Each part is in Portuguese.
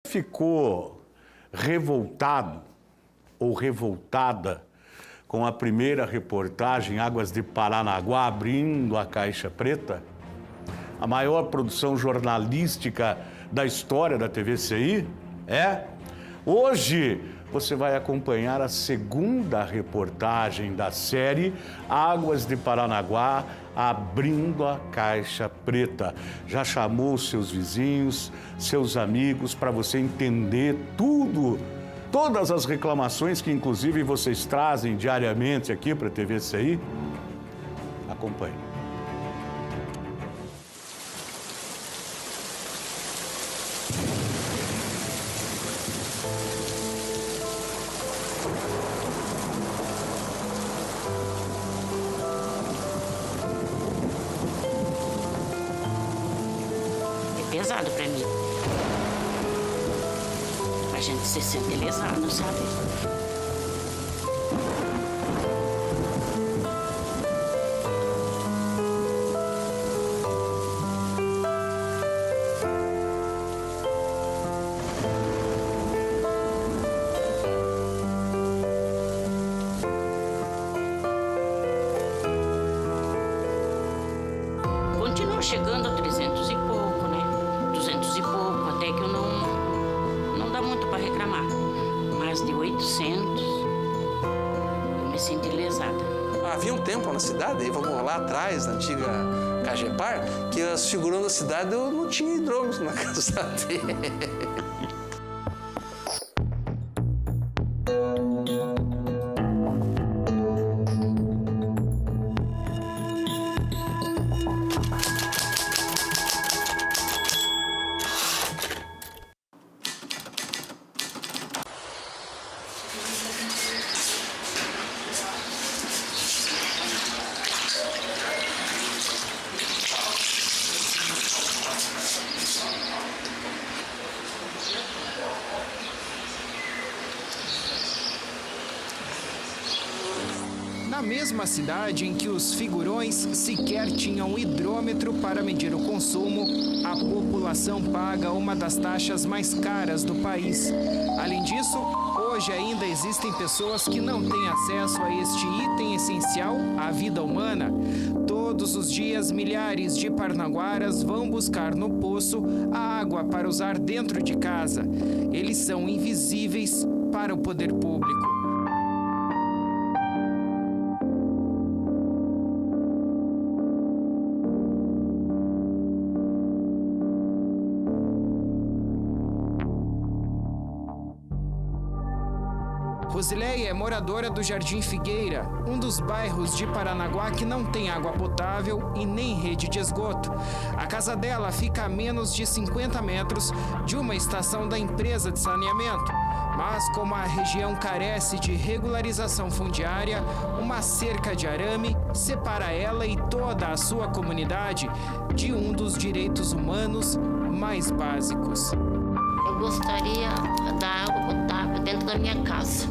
Ficou revoltado ou revoltada com a primeira reportagem Águas de Paranaguá abrindo a Caixa Preta? A maior produção jornalística da história da TVCI? Hoje você vai acompanhar a segunda reportagem da série Águas de Paranaguá abrindo a Caixa Preta. Já chamou seus vizinhos, seus amigos, para você entender todas as reclamações que inclusive vocês trazem diariamente aqui para a TVCI? Acompanhe. Pesado pra mim. A gente se sente lesado, sabe? Continua chegando a 300 e pouco, né? 200 e pouco, até que eu não dá muito para reclamar. Mas de 800, eu me senti lesada. Havia um tempo na cidade, aí vamos lá atrás, na antiga Cagepar, que as figuras da cidade eu não tinha hidrômetro na casa dele. Na mesma cidade em que os figurões sequer tinham hidrômetro para medir o consumo, a população paga uma das taxas mais caras do país. Além disso, hoje ainda existem pessoas que não têm acesso a este item essencial à vida humana. Todos os dias, milhares de paranaguaras vão buscar no poço a água para usar dentro de casa. Eles são invisíveis para o poder público. Rosileia é moradora do Jardim Figueira, um dos bairros de Paranaguá que não tem água potável e nem rede de esgoto. A casa dela fica a menos de 50 metros de uma estação da empresa de saneamento. Mas como a região carece de regularização fundiária, uma cerca de arame separa ela e toda a sua comunidade de um dos direitos humanos mais básicos. Eu gostaria da água potável dentro da minha casa.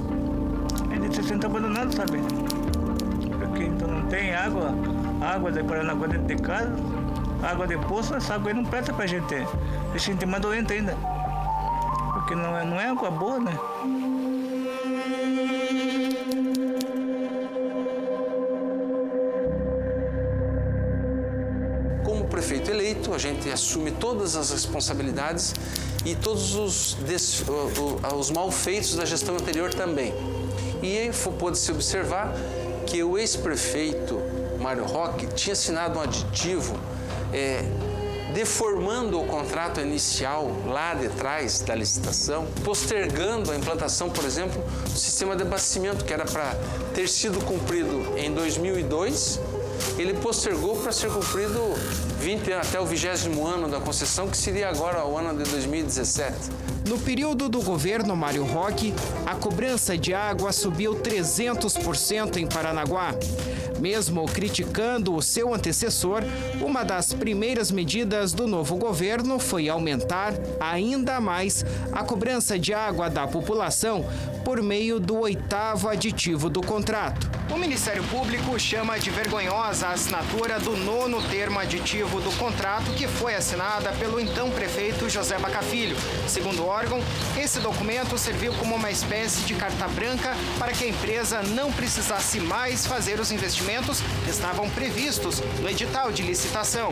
Ele se sente abandonado, sabe? Porque então não tem água de Paranaguá dentro de casa, água de poço, essa água aí não presta pra gente. Deixa a gente mais doente ainda. Porque não é água boa, né? Como prefeito eleito, a gente assume todas as responsabilidades e todos os malfeitos da gestão anterior também. E pôde-se observar que o ex-prefeito Mário Roque tinha assinado um aditivo deformando o contrato inicial lá de trás da licitação, postergando a implantação, por exemplo, do sistema de abastecimento, que era para ter sido cumprido em 2002, ele postergou para ser cumprido até o 20º ano da concessão, que seria agora o ano de 2017. No período do governo Mário Roque, a cobrança de água subiu 300% em Paranaguá. Mesmo criticando o seu antecessor, uma das primeiras medidas do novo governo foi aumentar ainda mais a cobrança de água da população por meio do 8º aditivo do contrato. O Ministério Público chama de vergonhosa a assinatura do 9º termo aditivo do contrato que foi assinada pelo então prefeito José Baca Filho. Segundo o órgão, esse documento serviu como uma espécie de carta branca para que a empresa não precisasse mais fazer os investimentos que estavam previstos no edital de licitação.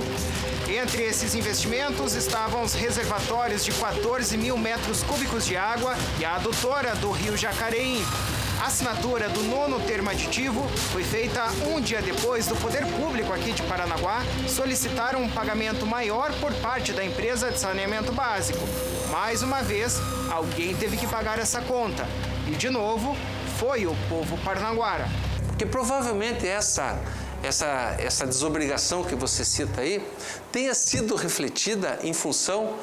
Entre esses investimentos estavam os reservatórios de 14 mil metros cúbicos de água e a adutora do Rio Jacareí. A assinatura do 9º termo aditivo foi feita um dia depois do Poder Público aqui de Paranaguá solicitar um pagamento maior por parte da empresa de saneamento básico. Mais uma vez, alguém teve que pagar essa conta. E, de novo, foi o povo paranaguara. Porque provavelmente essa desobrigação que você cita aí tenha sido refletida em função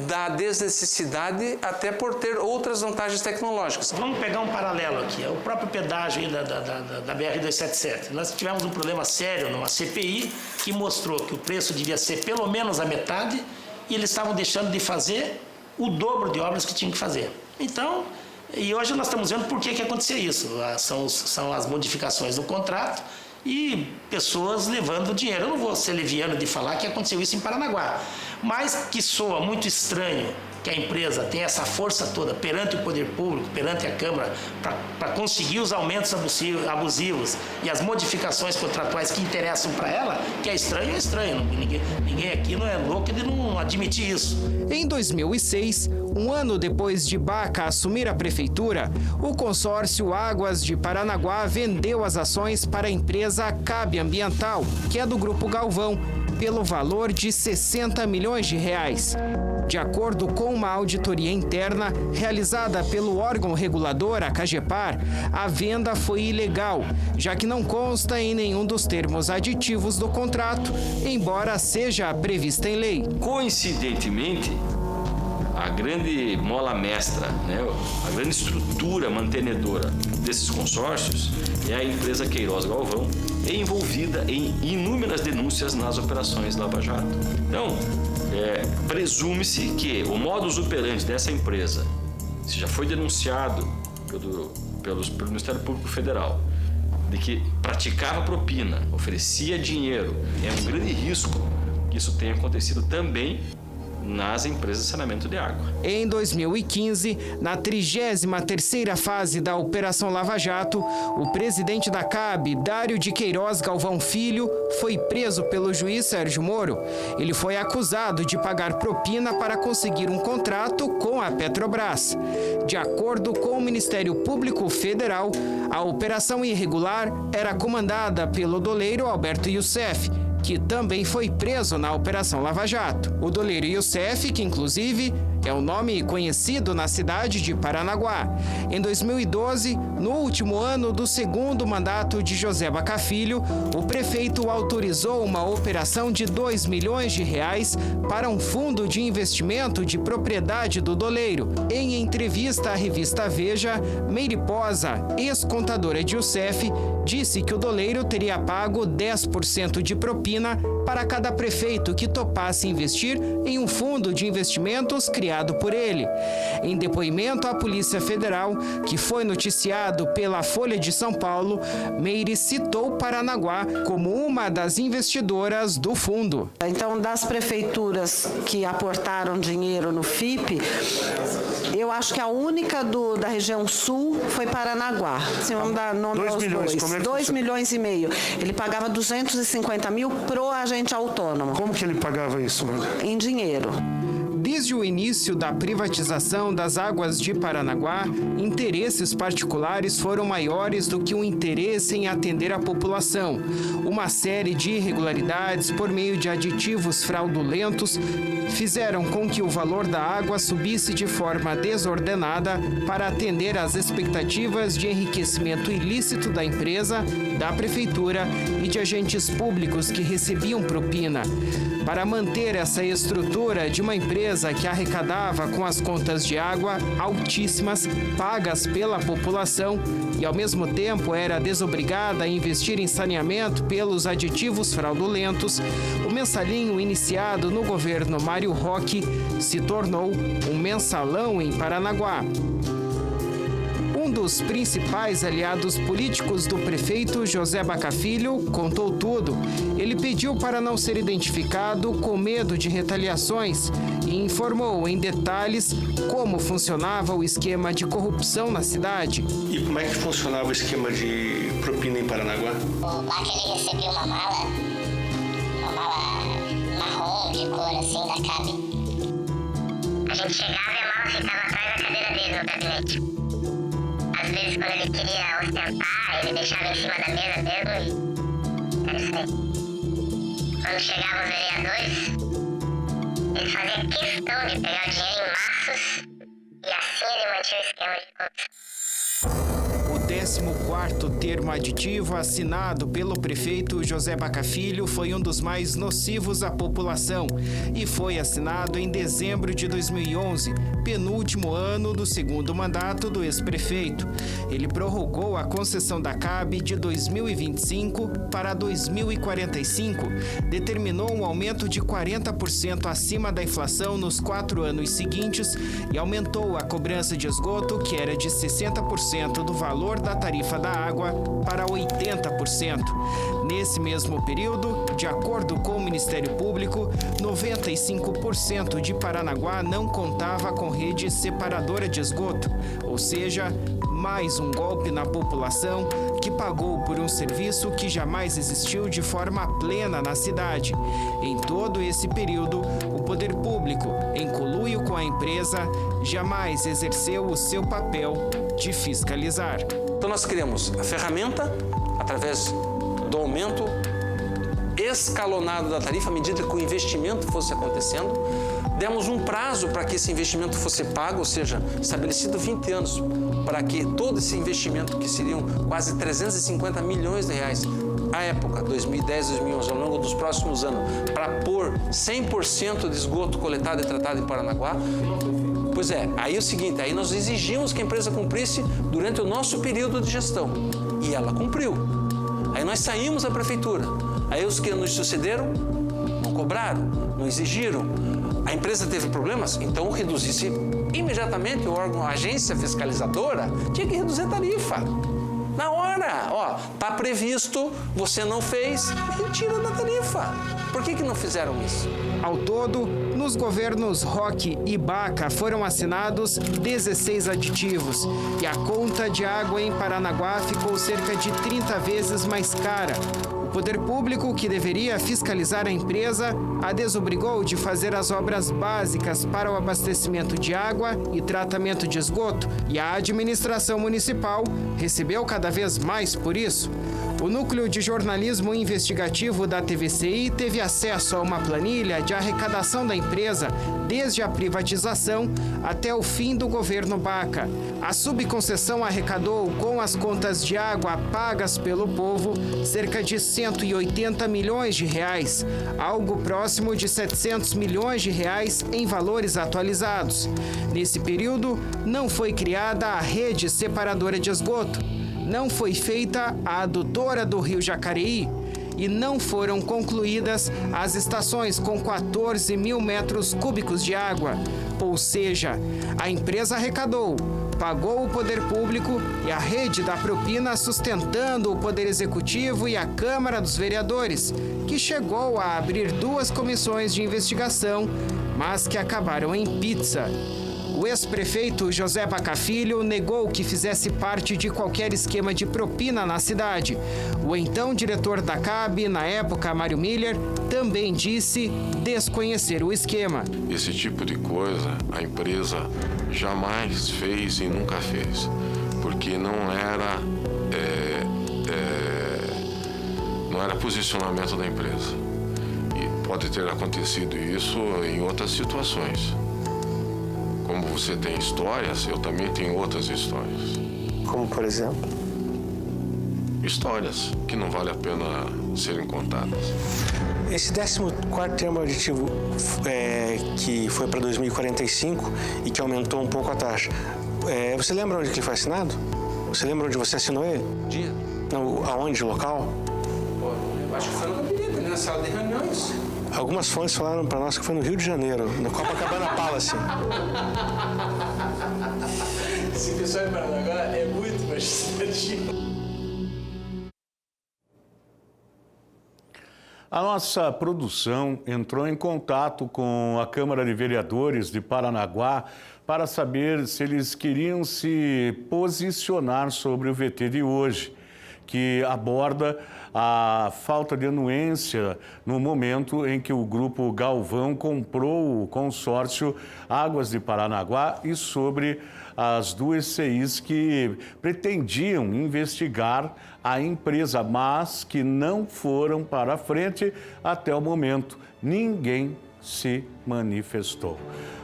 da desnecessidade, até por ter outras vantagens tecnológicas. Vamos pegar um paralelo aqui, é o próprio pedágio aí da BR-277. Nós tivemos um problema sério numa CPI que mostrou que o preço devia ser pelo menos a metade e eles estavam deixando de fazer o dobro de obras que tinham que fazer. Então, e hoje nós estamos vendo por que aconteceu isso. São as modificações do contrato e pessoas levando dinheiro. Eu não vou ser leviano de falar que aconteceu isso em Paranaguá, mas que soa muito estranho que a empresa tem essa força toda perante o poder público, perante a Câmara, para conseguir os aumentos abusivos e as modificações contratuais que interessam para ela, que é estranho, é estranho. Ninguém aqui não é louco de não admitir isso. Em 2006, um ano depois de Baca assumir a prefeitura, o consórcio Águas de Paranaguá vendeu as ações para a empresa CAB Ambiental, que é do Grupo Galvão, pelo valor de 60 milhões de reais. De acordo com uma auditoria interna realizada pelo órgão regulador, a CAGEPAR, a venda foi ilegal, já que não consta em nenhum dos termos aditivos do contrato, embora seja prevista em lei. Coincidentemente, a grande mola mestra, a grande estrutura mantenedora desses consórcios é a empresa Queiroz Galvão, envolvida em inúmeras denúncias nas operações Lava Jato. Então, presume-se que o modus operandi dessa empresa, se já foi denunciado pelo Ministério Público Federal, de que praticava propina, oferecia dinheiro, é um grande risco que isso tenha acontecido também nas empresas de saneamento de água. Em 2015, na 33ª fase da Operação Lava Jato, o presidente da CAB, Dário de Queiroz Galvão Filho, foi preso pelo juiz Sérgio Moro. Ele foi acusado de pagar propina para conseguir um contrato com a Petrobras. De acordo com o Ministério Público Federal, a operação irregular era comandada pelo doleiro Alberto Youssef, que também foi preso na Operação Lava Jato. O doleiro Youssef, que inclusive é o nome conhecido na cidade de Paranaguá. Em 2012, no último ano do segundo mandato de José Baca Filho, o prefeito autorizou uma operação de 2 milhões de reais para um fundo de investimento de propriedade do doleiro. Em entrevista à revista Veja, Meire Posa, ex-contadora de Youssef, disse que o doleiro teria pago 10% de propina para cada prefeito que topasse investir em um fundo de investimentos criado por ele. Em depoimento à Polícia Federal, que foi noticiado pela Folha de São Paulo, Meire citou Paranaguá como uma das investidoras do fundo. Então, das prefeituras que aportaram dinheiro no FIP, eu acho que a única da região sul foi Paranaguá. Se vamos dar nome aos dois. 2 milhões e meio. Ele pagava 250 mil pro agente autônomo. Como que ele pagava isso, mano? Em dinheiro. Desde o início da privatização das águas de Paranaguá, interesses particulares foram maiores do que o interesse em atender a população. Uma série de irregularidades por meio de aditivos fraudulentos fizeram com que o valor da água subisse de forma desordenada para atender às expectativas de enriquecimento ilícito da empresa, da prefeitura e de agentes públicos que recebiam propina. Para manter essa estrutura de uma empresa que arrecadava com as contas de água altíssimas, pagas pela população, e ao mesmo tempo era desobrigada a investir em saneamento pelos aditivos fraudulentos, o mensalinho iniciado no governo Mário Roque se tornou um mensalão em Paranaguá. Um dos principais aliados políticos do prefeito José Baca Filho contou tudo. Ele pediu para não ser identificado com medo de retaliações e informou em detalhes como funcionava o esquema de corrupção na cidade. E como é que funcionava o esquema de propina em Paranaguá? O Baca, ele recebia uma mala marrom de cor assim da CAB. A gente chegava e a mala ficava atrás da cadeira dele no gabinete. Às vezes, quando ele queria ostentar, ele deixava em cima da mesa mesmo e era isso aí. Quando chegavam os vereadores, ele fazia questão de pegar o dinheiro em maços e assim ele mantinha o esquema de corrupção. O 14º termo aditivo assinado pelo prefeito José Baca Filho foi um dos mais nocivos à população e foi assinado em dezembro de 2011, penúltimo ano do segundo mandato do ex-prefeito. Ele prorrogou a concessão da CAB de 2025 para 2045, determinou um aumento de 40% acima da inflação nos 4 anos seguintes e aumentou a cobrança de esgoto, que era de 60% do valor da tarifa da água, para 80%. Nesse mesmo período, de acordo com o Ministério Público, 95% de Paranaguá não contava com rede separadora de esgoto, ou seja, mais um golpe na população que pagou por um serviço que jamais existiu de forma plena na cidade. Em todo esse período, o poder público, em conluio com a empresa, jamais exerceu o seu papel de fiscalizar. Então nós criamos a ferramenta através do aumento escalonado da tarifa à medida que o investimento fosse acontecendo. Demos um prazo para que esse investimento fosse pago, ou seja, estabelecido 20 anos, para que todo esse investimento, que seriam quase 350 milhões de reais, à época, 2010, 2011, ao longo dos próximos anos, para pôr 100% de esgoto coletado e tratado em Paranaguá. Pois é, aí é o seguinte, aí nós exigimos que a empresa cumprisse durante o nosso período de gestão, e ela cumpriu. Aí nós saímos da prefeitura, aí os que nos sucederam não cobraram, não exigiram. A empresa teve problemas, então reduzisse imediatamente o órgão, a agência fiscalizadora, tinha que reduzir a tarifa. Na hora, ó, tá previsto, você não fez, retira da tarifa. Por que não fizeram isso? Ao todo, nos governos Roque e Baca foram assinados 16 aditivos e a conta de água em Paranaguá ficou cerca de 30 vezes mais cara. O poder público, que deveria fiscalizar a empresa, a desobrigou de fazer as obras básicas para o abastecimento de água e tratamento de esgoto, e a administração municipal recebeu cada vez mais por isso. O Núcleo de Jornalismo Investigativo da TVCI teve acesso a uma planilha de arrecadação da empresa desde a privatização até o fim do governo Baca. A subconcessão arrecadou, com as contas de água pagas pelo povo, cerca de 180 milhões de reais, algo próximo de 700 milhões de reais em valores atualizados. Nesse período, não foi criada a rede separadora de esgoto, não foi feita a adutora do Rio Jacareí e não foram concluídas as estações com 14 mil metros cúbicos de água. Ou seja, a empresa arrecadou, pagou o poder público e a rede da propina sustentando o Poder Executivo e a Câmara dos Vereadores, que chegou a abrir 2 comissões de investigação, mas que acabaram em pizza. O ex-prefeito José Baca Filho negou que fizesse parte de qualquer esquema de propina na cidade. O então diretor da CAB, na época, Mário Miller, também disse desconhecer o esquema. Esse tipo de coisa a empresa jamais fez e nunca fez, porque não era posicionamento da empresa. E pode ter acontecido isso em outras situações. Como você tem histórias, eu também tenho outras histórias. Como, por exemplo? Histórias que não vale a pena serem contadas. Esse 14º termo aditivo que foi para 2045 e que aumentou um pouco a taxa, você lembra onde que ele foi assinado? Você lembra onde você assinou ele? Dia. Não, aonde? Local? Eu acho que foi no gabinete, ali na sala de reuniões. Algumas fontes falaram para nós que foi no Rio de Janeiro, no Copacabana Palace. Esse pessoal em Paranaguá é muito A nossa produção entrou em contato com a Câmara de Vereadores de Paranaguá para saber se eles queriam se posicionar sobre o VT de hoje, que aborda a falta de anuência no momento em que o Grupo Galvão comprou o consórcio Águas de Paranaguá e sobre as duas CIs que pretendiam investigar a empresa, mas que não foram para frente até o momento. Ninguém se manifestou.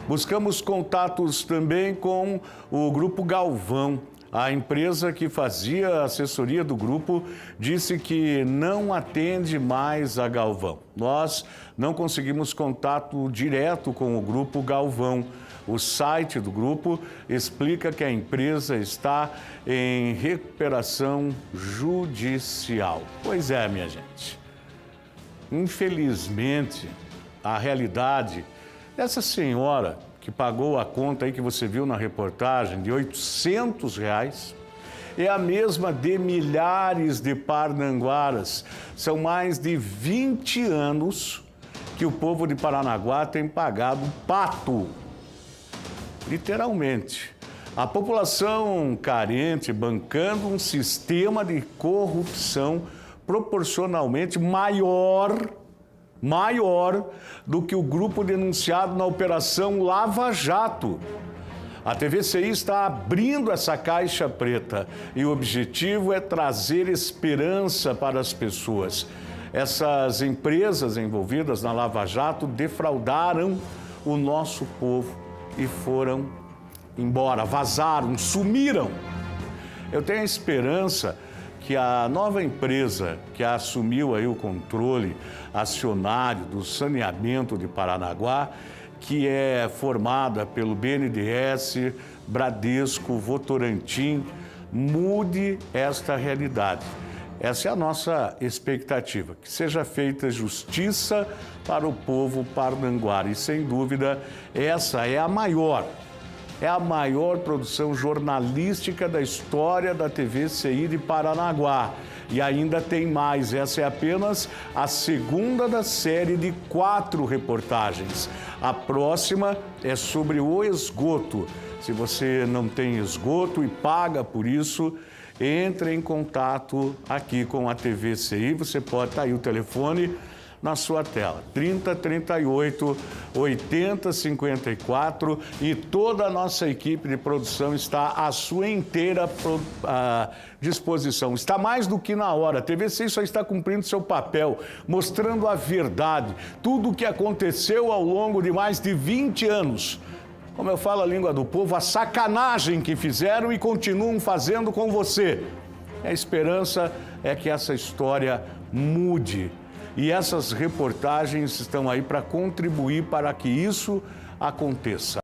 Buscamos contatos também com o Grupo Galvão. A empresa que fazia a assessoria do grupo disse que não atende mais a Galvão. Nós não conseguimos contato direto com o Grupo Galvão. O site do grupo explica que a empresa está em recuperação judicial. Pois é, minha gente. Infelizmente, a realidade dessa senhora que pagou a conta aí que você viu na reportagem de R$800 é a mesma de milhares de parnanguaras. São mais de 20 anos que o povo de Paranaguá tem pagado pato. Literalmente. A população carente bancando um sistema de corrupção proporcionalmente maior do que o grupo denunciado na Operação Lava Jato. A TVCI está abrindo essa caixa preta e o objetivo é trazer esperança para as pessoas. Essas empresas envolvidas na Lava Jato defraudaram o nosso povo e foram embora, vazaram, sumiram. Eu tenho a esperança que a nova empresa que assumiu aí o controle acionário do saneamento de Paranaguá, que é formada pelo BNDES, Bradesco, Votorantim, mude esta realidade. Essa é a nossa expectativa, que seja feita justiça para o povo parnanguara. E, sem dúvida, essa é a maior produção jornalística da história da TVCI de Paranaguá. E ainda tem mais, essa é apenas a segunda da série de 4 reportagens. A próxima é sobre o esgoto. Se você não tem esgoto e paga por isso, entre em contato aqui com a TVCI. Você pode estar aí o telefone na sua tela, 3038 8054, e toda a nossa equipe de produção está à sua inteira disposição. Está mais do que na hora. A TVCI só está cumprindo seu papel, mostrando a verdade, tudo o que aconteceu ao longo de mais de 20 anos. Como eu falo a língua do povo, a sacanagem que fizeram e continuam fazendo com você. A esperança é que essa história mude. E essas reportagens estão aí para contribuir para que isso aconteça.